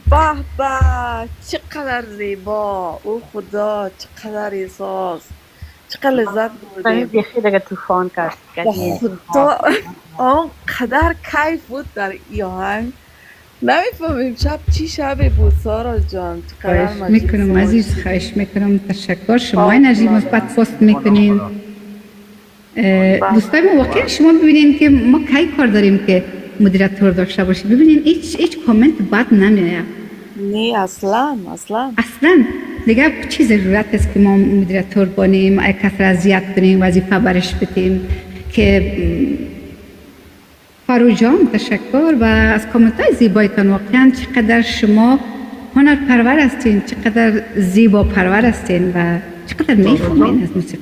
به به چقدر زیبا. او خدا چقدر احساس، چقدر لذت این بردیم. بیخی دیگه طوفان کرد. به خدا آنقدر کیف بود در این آهنگ. نمیفهمیم شب چی شبی بود سارا جان. چقدر خواهش مجید میکنم سارا. عزیز، خواهش میکنم. تشکر. شما انرژی مثبت پست میکنین. دوستای ما واقعا شما ببینین که ما کی کار داریم که مدیراتور داشته باشیم. ببینین هیچ کامنت بد نمیاد. نه اصلا اصلا دیگه چی ضرورت است که ما مدیراتور بانیم، ای کس را اذیت کنیم، وظیفه برش بدیم که فارو جان تشکر و از کامنت های زیبایتان. واقعا چقدر شما هنر پرور هستین، چقدر زیبا پرور هستین و چقدر میفهمین از موسیقی.